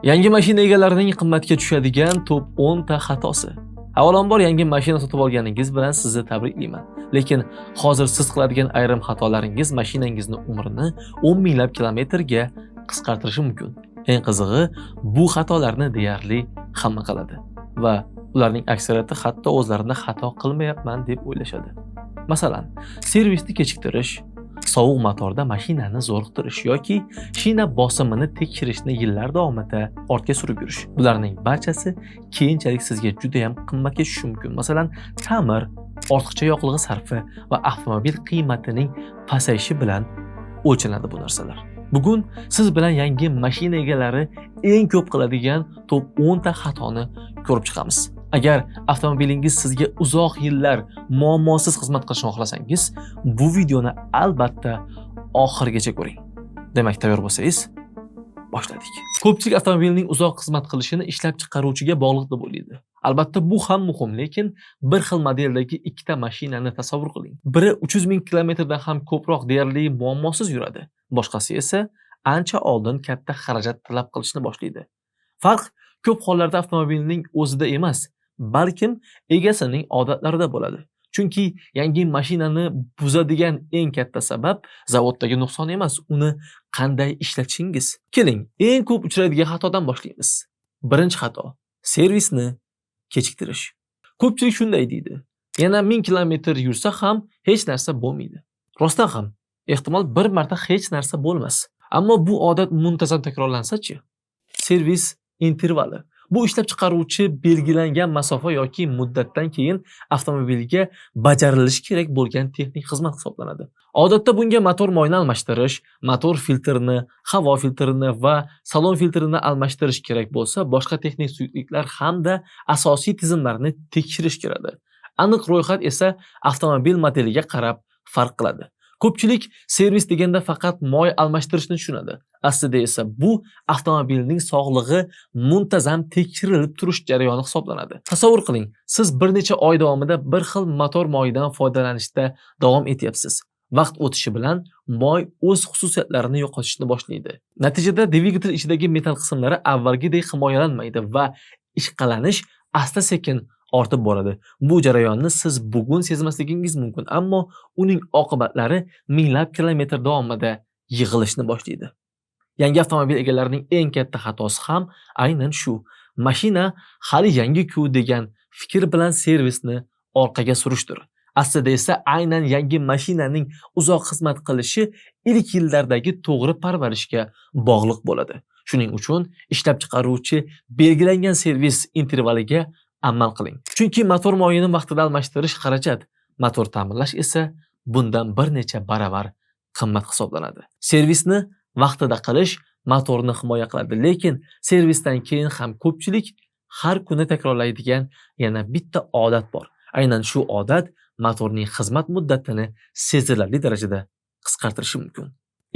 Yangi mashina egalarining qimmatga tushadigan top 10 ta xatosi. Avvalambor yangi mashina sotib olganingiz bilan sizni tabriklayman. Lekin hozir siz qiladigan ayrim xatolaringiz mashinangizni umrini 10 minglab kilometrga qisqartirishi mumkin. Eng qizig'i, bu xatolarni deyarli hamma qiladi va ularning aksariyati hatto o'zlarini xato qilmayapman deb o'ylashadi. Masalan, servisni kechiktirish, sovuq motorda mashinani zo'riqtirish yoki shina bosimini tekshirishni yillar davomida ortga surib yurish. Bularning barchasi keyinchalik sizga juda ham qimmatga tushishi mumkin. Masalan, ta'mir, ortiqcha yoqilg'i sarfi va avtomobil qiymatining pasayishi bilan o'lchanadi bu narsalar. Bugun siz bilan yangi mashina egalari eng ko'p qiladigan top 10 ta xatoni ko'rib chiqamiz. Agar avtomobilingiz sizga uzoq yillar muammosiz xizmat qilishini xohlasangiz, bu videoni albatta oxirigacha ko'ring. Demak, tayyor bo'lsangiz, boshladik. Ko'pchilik avtomobilning uzoq xizmat qilishini ishlab chiqaruvchiga bog'liq deb o'ylaydi. Albatta bu ham muhim, lekin bir xil modeldagi ikkita mashinani tasavvur qiling. Biri 300 ming kilometrdan ham ko'proq deyarli muammosiz yuradi. Boshqasi esa ancha oldin katta xarajat talab qilishni boshlaydi. Farq ko'p hollarda avtomobilning o'zida emas, balkim egasining odatlarida bo'ladi. Chunki yangi mashinani buzadigan eng katta sabab zavoddagi nuqson emas, uni qanday ishlatishingiz. Keling, eng ko'p uchraydigan xatodan boshlaymiz. Birinchi xato: servisni kechiktirish. Ko'pchilik shunday deydi: yana 1000 kilometr yursa ham hech narsa bo'lmaydi. Rostdan ham, ehtimol bir marta hech narsa bo'lmas. Ammo bu odat muntazam takrorlansa-chi? Servis intervali. Bu ishlab chiqaruvchi belgilangan masofa yoki muddatdan keyin avtomobilga bajarilishi kerak bo'lgan texnik xizmat hisoblanadi. Odatda bunga motor moyini almashtirish, motor filtrini, havo filtrini va salon filtrini almashtirish kerak bo'lsa, boshqa texnik suyuqliklar hamda asosiy tizimlarni tekshirish kiradi. Aniq ro'yxat esa avtomobil modeliga qarab farq qiladi. Ko'pchilik servis deganda faqat moy almashtirishni tushunadi. Aslida esa bu avtomobilning sog'lig'i muntazam tekshirilib turish jarayoni hisoblanadi. Tasavvur qiling, siz bir necha oy davomida bir xil motor moyidan foydalanishda davom etyapsiz. Vaqt o'tishi bilan moy o'z xususiyatlarini yo'qotishni boshlaydi. Natijada dvigatel ichidagi metall qismlari avvalgidek himoyalanmaydi va ishqalanish asta-sekin ortib boradi. Bu jarayonni siz bugun sezmasligingiz mumkin, ammo uning oqibatlari minglab kilometr davomida yig'ilishni boshlaydi. Yangi avtomobil egalarining eng katta xatosi ham aynan shu. Mashina hali yangi-ku degan fikr bilan servisni orqaga surishdir. Aslida esa aynan yangi mashinaning uzoq xizmat qilishi ilk yillardagi to'g'ri parvarishga bog'liq bo'ladi. Shuning uchun ishlab chiqaruvchi belgilangan servis intervaliga amal qiling. Chunki motor moyini vaqtida almashtirish xarajat, motor ta'mirlash esa bundan bir necha baravar qimmat hisoblanadi. Servisni vaqtida qilish motorni himoya qiladi, lekin servisdan keyin ham ko'pchilik har kuni takrorlaydigan yana bitta odat bor. Aynan shu odat motorning xizmat muddatini sezilarli darajada qisqartirishi mumkin.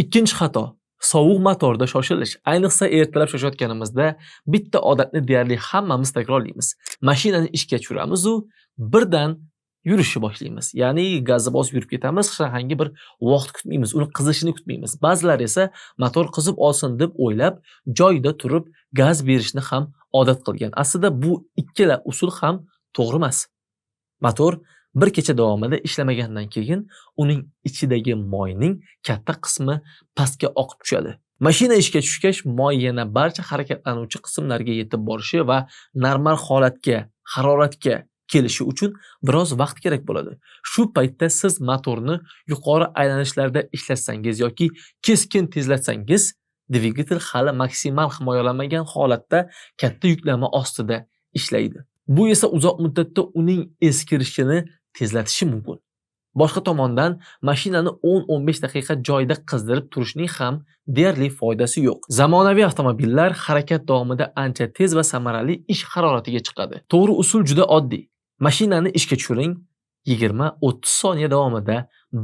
Ikkinchi xato: sovuq motorda shoshilish. Ayniqsa ertalab shoshayotganimizda bitta odatni deyarli hammamiz takrorlaymiz. Mashinani ishga tushiramiz u birdan yurishni boshlaymiz. Ya'ni gazni bosib yurib ketamiz, hech qanday bir vaqt kutmaymiz, uni qizishini kutmaymiz. Ba'zilar esa motor qizib olsin deb o'ylab, joyida turib gaz berishni ham odat qilgan. Aslida bu ikkala usul ham to'g'ri emas. Motor bir kecha davomida ishlamagandan keyin uning ichidagi moyning katta qismi pastga oqib tushadi. Mashina ishga tushgach, moy yana barcha harakatlanuvchi qismlarga yetib borishi va normal holatga, haroratga kelishi uchun biroz vaqt kerak bo'ladi. Shu paytda siz motorni yuqori aylanishlarda ishlatsangiz yoki keskin tezlatsangiz, dvigatel hali maksimal himoyalanmagan holatda katta yuklama ostida ishlaydi. Bu esa uzoq muddatda uning eskirishini tezlatishi mumkin. Boshqa tomondan, mashinani 10-15 daqiqa joyida qizdirib turishning ham deyarli foydasi yo'q. Zamonaviy avtomobillar harakat davomida ancha tez va samarali ish haroratiga chiqadi. To'g'ri usul juda oddiy. Mashinani ishga tushiring, 20-30 soniya davomida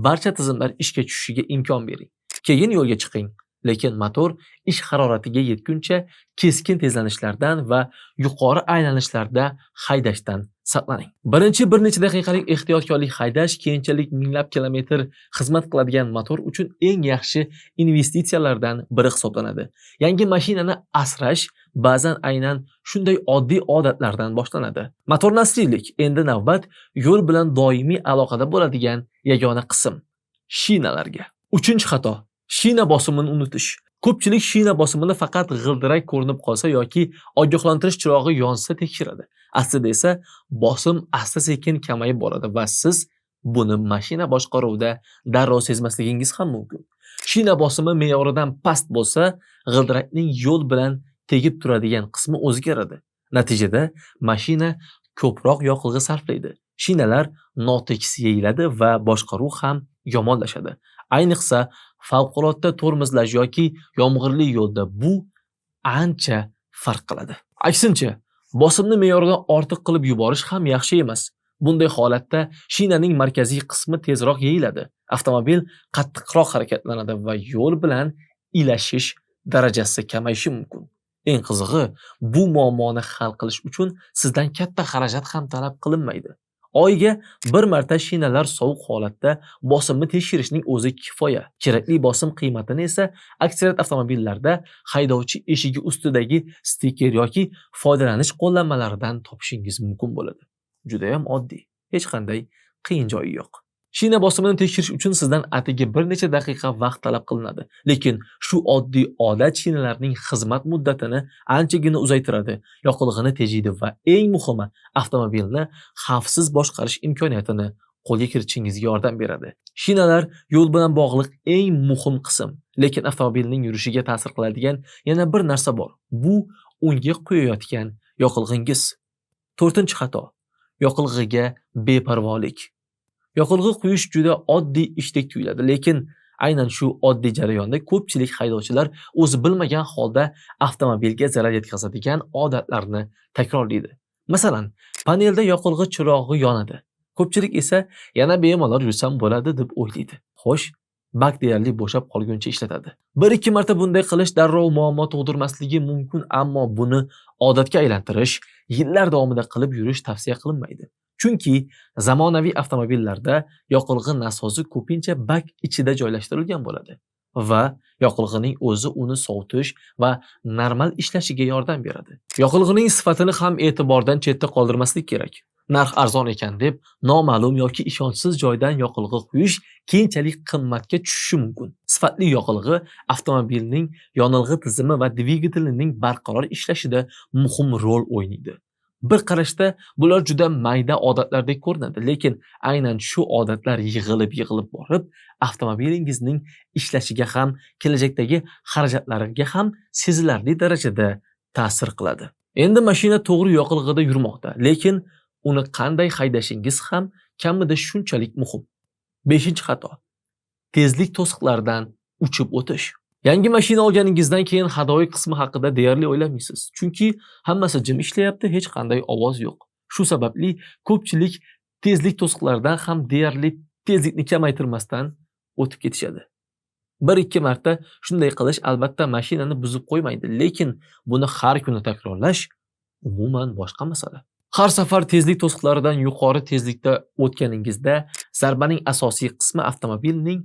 barcha tizimlar ishga tushishiga imkon bering. Keyin yo'lga chiqing Lekin motor ish haroratiga yetguncha keskin tezlanishlardan va yuqori aylanishlarda haydashdan saqlaning. Birinchi bir necha daqiqalik ehtiyotkorlik haydash keyinchalik minglab kilometr xizmat qiladigan motor uchun eng yaxshi investitsiyalardan biri hisoblanadi. Yangi mashinani asrash ba'zan aynan shunday oddiy odatlardan boshlanadi. Motorni asraylik. Endi navbat yo'l bilan doimiy aloqada bo'ladigan yagona qism shinalarga. 3-xato: shina bosimini unutish. Ko'pchilik shina bosimini faqat g'ildirak ko'rinib qolsa yoki ogohlantirish chirog'i yonsa tekshiradi. Aslida esa bosim asta-sekin kamayib boradi va siz buni mashina boshqaruvida darrov sezmasligingiz ham mumkin. Shina bosimi me'yoridan past bo'lsa, g'ildirakning yo'l bilan tegib turadigan qismi o'zgaradi. Natijada mashina ko'proq yoqilg'i sarflaydi. Shinalar notekis yeyiladi va boshqaruv ham yomonlashadi. Ayniqsa favqulodda tormozlash yoki yomg'irli yo'lda bu ancha farq qiladi. Aksincha, bosimni me'yoridan ortiq qilib yuborish ham yaxshi emas. Bunday holatda shinaning markaziy qismi tezroq yeyiladi. Avtomobil qattiqroq harakatlanadi va yo'l bilan ilashish darajasi kamayishi mumkin. Eng qizig'i, bu muammoni hal qilish uchun sizdan katta xarajat ham talab qilinmaydi. Oyiga bir marta shinalar sovuq holatda bosimni tekshirishning o'zi kifoya. Kerakli bosim qiymatini esa aksariyat avtomobillarda haydovchi eshigi ustidagi stiker yoki foydalanish qo'llanmalaridan topishingiz mumkin bo'ladi. Juda ham oddiy, hech qanday qiyin joyi yo'q. Shina bosimini tekshirish uchun sizdan atigi bir necha daqiqa vaqt talab qilinadi. Lekin shu oddiy odat shinalarning xizmat muddatini anchagina uzaytiradi, yoqilg'ini tejaydi va eng muhimi, avtomobilni xavfsiz boshqarish imkoniyatini qo'lga kiritishingizga yordam beradi. Shinalar yo'l bilan bog'liq eng muhim qism, lekin avtomobilning yurishiga ta'sir qiladigan yana bir narsa bor. Bu unga qo'yayotgan yoqilg'ingiz. 4-xato: yoqilg'iga beparvolik. Yoqilg'i quyish juda oddiy ishdek tuyuladi, lekin aynan shu oddiy jarayonda ko'pchilik haydovchilar o'zi bilmagan holda avtomobilga zarar yetkazadigan odatlarni takrorlaydi. Masalan, panelda yoqilg'i chirog'i yonadi. Ko'pchilik esa yana bemalol yursam bo'ladi deb o'ylaydi. Xo'sh, bak deyarli bo'shab qolguncha ishlatadi. 1-2 marta bunday qilish darrov muammo tug'dirmasligi mumkin, ammo buni odatga aylantirish, yillar davomida qilib yurish tavsiya qilinmaydi. Chunki zamonaviy avtomobillarda yoqilg'i nasosi ko'pincha bak ichida joylashtirilgan bo'ladi va yoqilg'ining o'zi uni sovutish va normal ishlashiga yordam beradi. Yoqilg'ining sifatini ham e'tibordan chetda qoldirmaslik kerak. Narx arzon ekan deb noma'lum yoki ishonchsiz joydan yoqilg'i quyish keyinchalik qimmatga tushishi mumkin. Sifatli yoqilg'i avtomobilning yonilg'i tizimi va dvigatelining barqaror ishlashida muhim rol o'ynaydi. Bir qarashda bular juda mayda odatlardek ko'rinadi, lekin aynan shu odatlar yig'ilib borib, avtomobilingizning ishlashiga ham, kelajakdagi xarajatlariga ham sezilarli darajada ta'sir qiladi. Endi mashina to'g'ri yoqilg'ida yurmoqda, lekin uni qanday haydashingiz ham kamida shunchalik muhim. 5-xato: tezlik to'siqlaridan uchib o'tish. Yangi mashina olganingizdan keyin hadoyi qismi haqida deyarli o'ylamaysiz. Chunki hammasi jim ishlayapti, hech qanday ovoz yo'q. Shu sababli ko'pchilik tezlik to'siqlaridan ham deyarli tezlikni kamaytirmasdan o'tib ketishadi. 1-2 marta shunday qilish albatta mashinani buzib qo'ymaydi, lekin buni har kuni takrorlash umuman boshqa masala. Har safar tezlik to'siqlaridan yuqori tezlikda o'tganingizda zarbaning asosiy qismi avtomobilning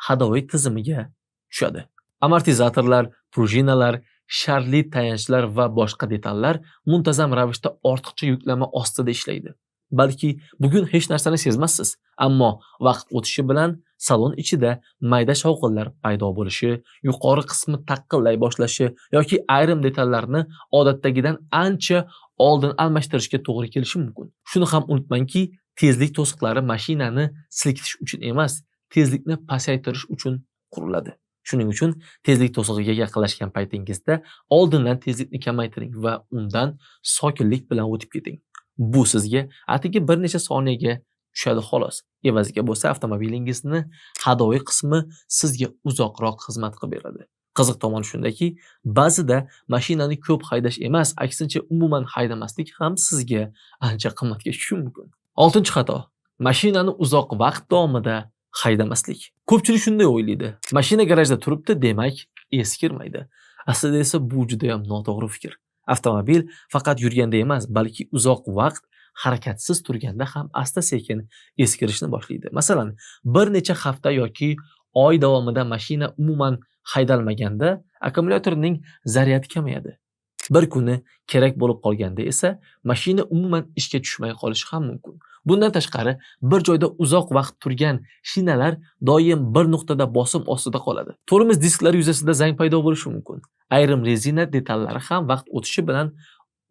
hadoyi tizimiga tushadi. Amortizatorlar, prujinalar, sharli tayanchlar va boshqa detallar muntazam ravishda ortiqcha yuklama ostida ishlaydi. Balki bugun hech narsani sezmassiz, ammo vaqt o'tishi bilan salon ichida mayda shovqinlar paydo bo'lishi, yuqori qismi taqqillay boshlashi yoki ayrim detallarni odatdagidan ancha oldin almashtirishga to'g'ri kelishi mumkin. Shuni ham unutmangki, tezlik to'siqlari mashinani silkitish uchun emas, tezlikni pasaytirish uchun quriladi. Shuning uchun tezlik to'sig'iga yaqinlashgan paytingizda oldindan tezlikni kamaytiring va undan sokinlik bilan o'tib keting. Bu sizga atigi bir necha soniyaga tushadi xolos. Evaziga bo'lsa avtomobilingizni hadoyi qismi sizga uzoqroq xizmat qilib beradi. Qiziq tomoni shundaki, ba'zida mashinani ko'p haydash emas, aksincha umuman haydamaslik ham sizga ancha qimmatga tushishi mumkin. 6-xato: mashinani uzoq vaqt davomida haydamaslik. Ko'pchilik shunday o'ylaydi. Mashina garajda turibdi, demak, eskirmaydi. Aslida esa bu juda ham noto'g'ri fikr. Avtomobil faqat yurganda emas, balki uzoq vaqt harakatsiz turganda ham asta-sekin eskirishni boshlaydi. Masalan, bir necha hafta yoki oy davomida mashina umuman haydalmaganda akkumulyatorning zaryadi kamayadi. Bir kuni kerak bo'lib qolganda esa mashina umuman ishga tushmay qolishi ham mumkin. Bundan tashqari, bir joyda uzoq vaqt turgan shinalar doim bir nuqtada bosim ostida qoladi. Tormoz disklari yuzasida zang paydo bo'lishi mumkin. Ayrim rezina detallari ham vaqt o'tishi bilan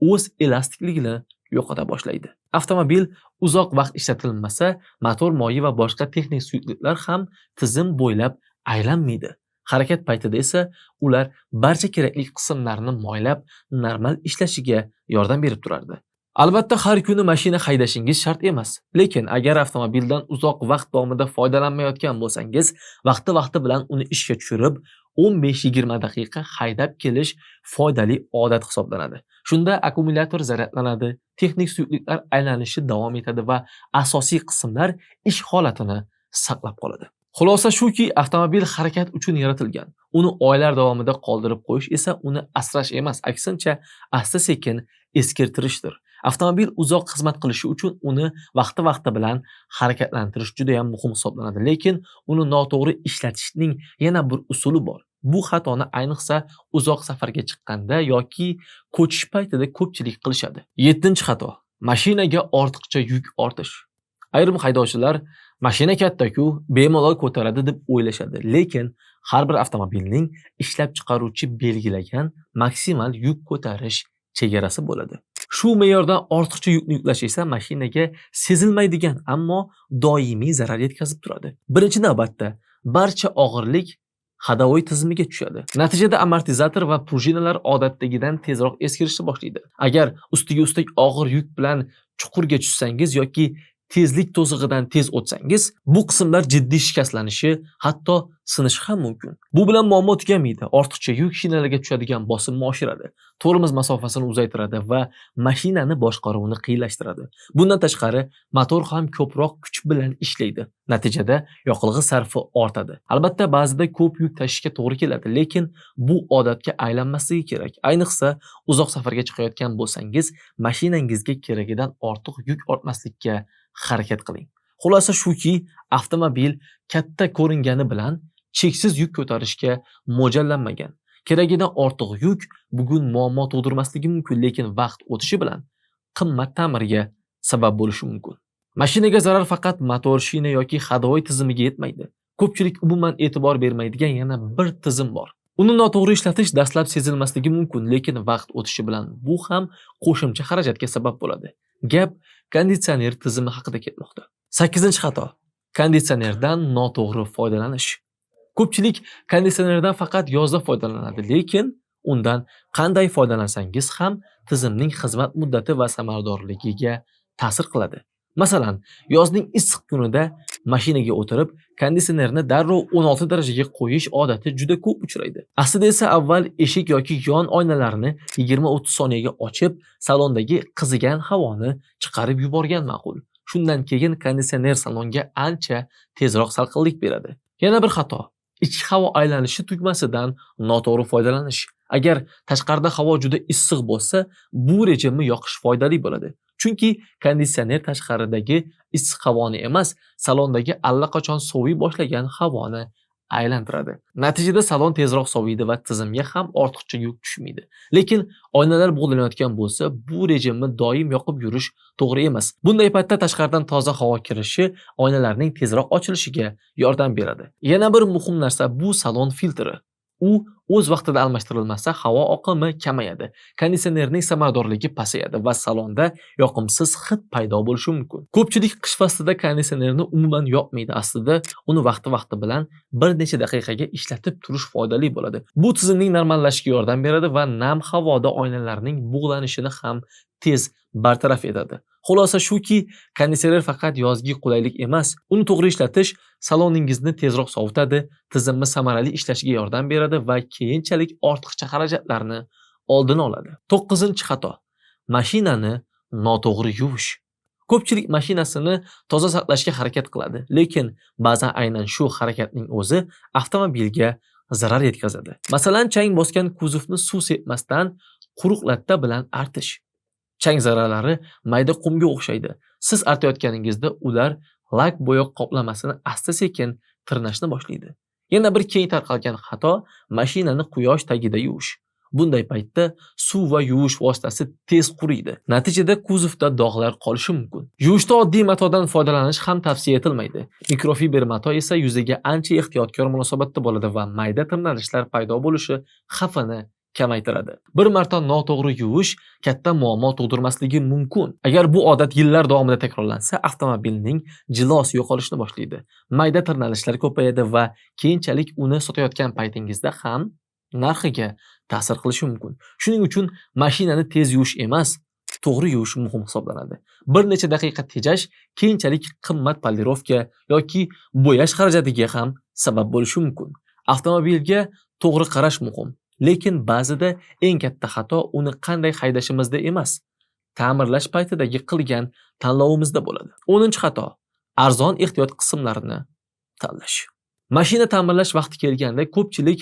o'z elastikligini yo'qota boshlaydi. Avtomobil uzoq vaqt ishlatilmasa, motor moyi va boshqa texnik suyuqliklar ham tizim bo'ylab aylanmaydi. Harakat paytida esa ular barcha kerakli qismlarni moylab, normal ishlashiga yordam berib turardi. Albatta, har kuni mashina haydashingiz shart emas. Lekin agar avtomobildan uzoq vaqt davomida foydalanmayotgan bo'lsangiz, vaqti bilan uni ishga tushirib, 15-20 daqiqa haydab kelish foydali odat hisoblanadi. Shunda akkumulyator zaryadlanadi, texnik suyuqliklar aylanishi davom etadi va asosiy qismlar ish holatini saqlab qoladi. Xulosa shuki, avtomobil harakat uchun yaratilgan. Uni oylar davomida qoldirib qo'yish esa uni asrash emas, aksincha asta-sekin eskirtirishdir. Avtomobil uzoq xizmat qilishi uchun uni vaqti bilan harakatlantirish juda ham muhim hisoblanadi, lekin uni noto'g'ri ishlatishning yana bir usuli bor. Bu xatoni ayniqsa uzoq safarga chiqqanda yoki ko'chish paytida ko'pchilik qilishadi. 7-xato: mashinaga ortiqcha yuk ortish. Ayrim haydovchilar mashina katta-ku, bemalol ko'taradi deb o'ylashadi, lekin har bir avtomobilning ishlab chiqaruvchi belgilagan maksimal yuk ko'tarish chegarasi bo'ladi. Shu me'yordan ortiqcha yukni yuklash esa mashinaga sezilmaydigan, ammo doimiy zarar yetkazib turadi. Birinchi navbatda barcha og'irlik hadovoy tizimiga tushadi. Natijada amortizator va prujinalar odatdagidan tezroq eskirishni boshlaydi. Agar ustiga ustak og'ir yuk bilan chuqurga tushsangiz yoki tezlik to'sig'idan tez o'tsangiz, bu qismlar jiddiy shikastlanishi, hatto sinishi ham mumkin. Bu bilan muammo tugamaydi. Ortiqcha yuk shinalarga tushadigan bosimni oshiradi, tormoz masofasini uzaytiradi va mashinani boshqaruvini qiyinlashtiradi. Bundan tashqari, motor ham ko'proq kuch bilan ishlaydi. Natijada yoqilg'i sarfi ortadi. Albatta, ba'zida ko'p yuk tashishga to'g'ri keladi, lekin bu odatga aylanmasligi kerak. Ayniqsa, uzoq safarga chiqayotgan bo'lsangiz, mashinangizga keragidan ortiq yuk ortmaslikka harakat qiling. Xulosa shuki, avtomobil katta ko'ringani bilan cheksiz yuk ko'tarishga mo'ljallanmagan. Keragidan ortiq yuk bugun muammo tug'dirmasligi mumkin, lekin vaqt o'tishi bilan qimmat ta'mirga sabab bo'lishi mumkin. Mashinaga zarar faqat motor, shina yoki hadovoy tizimiga yetmaydi. Ko'pchilik umuman e'tibor bermaydigan yana bir tizim bor. Uni noto'g'ri ishlatish dastlab sezilmasligi mumkin, lekin vaqt o'tishi bilan bu ham qo'shimcha xarajatga sabab bo'ladi. Gap konditsioner tizimi haqida ketmoqda. 8-xato: konditsionerdan noto'g'ri foydalanish. Ko'pchilik konditsionerdan faqat yozda foydalanadi, lekin undan qanday foydalansangiz ham tizimning xizmat muddati va samaradorligiga ta'sir qiladi. Masalan, yozning issiq kunida mashinaga o'tirib, konditsionerni darrov 16 darajaga qo'yish odati juda ko'p uchraydi. Aslida esa avval eshik yoki yon oynalarni 20-30 soniyaga ochib, salondagi qizigan havoni chiqarib yuborgan ma'qul. Shundan keyin konditsioner salonga ancha tezroq salqinlik beradi. Yana bir xato: ichki havo aylanishi tugmasidan noto'g'ri foydalanish. Agar tashqarida havo juda issiq bo'lsa, bu rejimni yoqish foydali bo'ladi. Chunki konditsioner tashqaridagi issiq havoni emas, salondagi allaqachon soviy boshlagan havoni aylantiradi. Natijada salon tezroq soviydi va tizimga ham ortiqcha yuk tushmaydi. Lekin oynalar bug'lanayotgan bo'lsa, bu rejimni doim yoqib yurish to'g'ri emas. Bunday paytda tashqaridan toza havo kirishi oynalarning tezroq ochilishiga yordam beradi. Yana bir muhim narsa bu salon filtri. U o'z vaqtida almashtirilmasa, havo oqimi kamayadi, konditsionerning samaradorligi pasayadi va salonda yoqimsiz hid paydo bo'lishi mumkin. Ko'pchilik qish faslida konditsionerni umuman yoqmaydi. Aslida uni vaqti bilan bir necha daqiqaga ishlatib turish foydali bo'ladi. Bu tizimning normallashishiga yordam beradi va nam havoda oynalarning bug'lanishini ham tez bartaraf etadi. Xulosa shuki, konditsioner faqat yozgi qulaylik emas, uni to'g'ri ishlatish saloningizni tezroq sovutadi, tizimni samarali ishlashiga yordam beradi va keyinchalik ortiqcha xarajatlarni oldini oladi. 9-xato: mashinani noto'g'ri yuvish. Ko'pchilik mashinasini toza saqlashga harakat qiladi, lekin ba'zan aynan shu harakatning o'zi avtomobilga zarar yetkazadi. Masalan, chang bosgan kuzovni suv sepmasdan quruq latta bilan artish. Chang zarralari mayda qumga o'xshaydi. Siz artayotganingizda ular lak bo'yoq qoplamasini asta-sekin tirnashni boshlaydi. Yana bir keng tarqalgan xato mashinani quyosh tagida yuvish. Bunday paytda suv va yuvish vositasi tez quriydi. Natijada kuzovda dog'lar qolishi mumkin. Yuvishda oddiy matodan foydalanish ham tavsiya etilmaydi. Mikrofiber mato esa yuzaga ancha ehtiyotkor munosabatda bo'ladi va mayda tirnalishlar paydo bo'lishi xavfini kamaytiradi. Bir marta noto'g'ri yuvish katta muammo tug'dirmasligi mumkin. Agar bu odat yillar davomida takrorlansa, avtomobilning jilosi yo'qolishni boshlaydi. Mayda tirnalishlar ko'payadi va keyinchalik uni sotayotgan paytingizda ham narxiga ta'sir qilishi mumkin. Shuning uchun mashinani tez yuvish emas, to'g'ri yuvish muhim hisoblanadi. Bir necha daqiqa tejash keyinchalik qimmat polirovka yoki bo'yash xarajatiga ham sabab bo'lishi mumkin. Avtomobilga to'g'ri qarash muhim. Lekin ba'zida eng katta xato uni qanday haydashimizda emas, ta'mirlash paytidagi qilgan tanlovimizda bo'ladi. 10-xato: arzon ehtiyot qismlarini tanlash. Mashina ta'mirlash vaqti kelganda ko'pchilik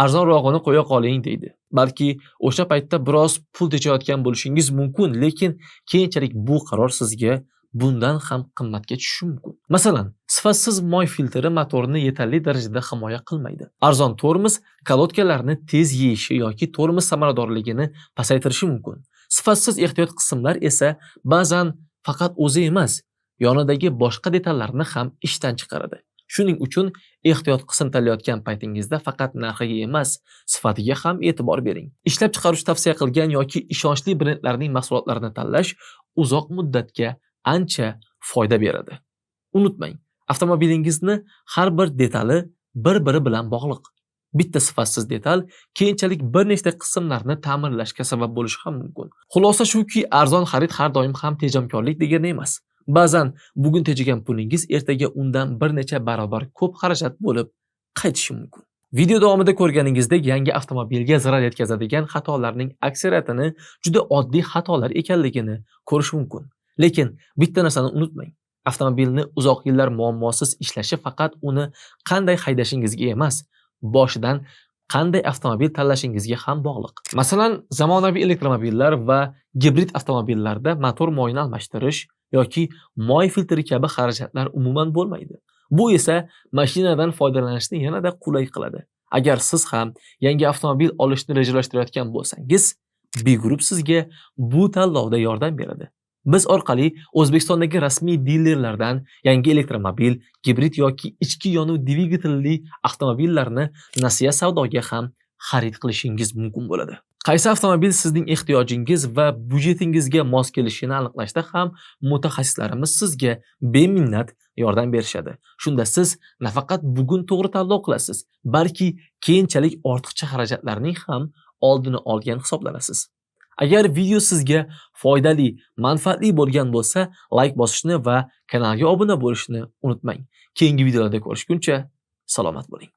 arzonrog'ini qo'ya qoling deydi. Balki o'sha paytda biroz pul tejayotgan bo'lishingiz mumkin, lekin keyinchalik bu qaror sizga bundan ham qimmatga tushishi mumkin. Masalan, sifatsiz moy filtri motorni yetarli darajada himoya qilmaydi. Arzon tormoz kolodkalarni tez yeyishi yoki tormoz samaradorligini pasaytirishi mumkin. Sifatsiz ehtiyot qismlar esa ba'zan faqat o'zi emas, yonidagi boshqa detallarni ham ishdan chiqaradi. Shuning uchun ehtiyot qism tanlayotgan paytingizda faqat narxiga emas, sifatiga ham e'tibor bering. Ishlab chiqaruvchi tavsiya qilgan yoki ishonchli brendlarning mahsulotlarini tanlash uzoq muddatga ancha foyda beradi. Unutmang, avtomobilingizni har bir detali bir-biri bilan bog'liq. Bitta sifatsiz detal keyinchalik bir nechta qismlarni ta'mirlashga sabab bo'lishi ham mumkin. Xulosa shuki, arzon xarid har doim ham tejamkorlik degani emas. Ba'zan bugun tejagan pulingiz ertaga undan bir necha barobar ko'p xarajat bo'lib qaytishi mumkin. Video davomida ko'rganingizdek, yangi avtomobilga zarar yetkazadigan xatolarning aksariyatini juda oddiy xatolar ekanligini ko'rish mumkin. Lekin bitta narsani unutmang. Avtomobilni uzoq yillar muammosiz ishlashi faqat uni qanday haydashingizga emas, boshidan qanday avtomobil tanlashingizga ham bog'liq. Masalan, zamonaviy elektromobillar va gibrid avtomobillarda motor moyini almashtirish yoki moy filtri kabi xarajatlar umuman bo'lmaydi. Bu esa mashinadan foydalanishni yanada qulay qiladi. Agar siz ham yangi avtomobil olishni rejalashtirayotgan bo'lsangiz, B-Group sizga bu tanlovda yordam beradi. Biz orqali O'zbekistondagi rasmiy dilerlardan yangi elektromobil, gibrid yoki ichki yonuv dvigatelli avtomobillarni nasiya savdoga ham xarid qilishingiz mumkin bo'ladi. Qaysi avtomobil sizning ehtiyojingiz va budjetingizga mos kelishini aniqlashda ham mutaxassislarimiz sizga beminnat yordam berishadi. Shunda siz nafaqat bugun to'g'ri tanlov qilasiz, balki keyinchalik ortiqcha xarajatlarning ham oldini olgan hisoblanasiz. Agar video sizga foydali, manfaatli bo'lgan bo'lsa, like bosishni va kanalga obuna bo'lishni unutmang. Keyingi videolarda ko'rishguncha salomat bo'ling.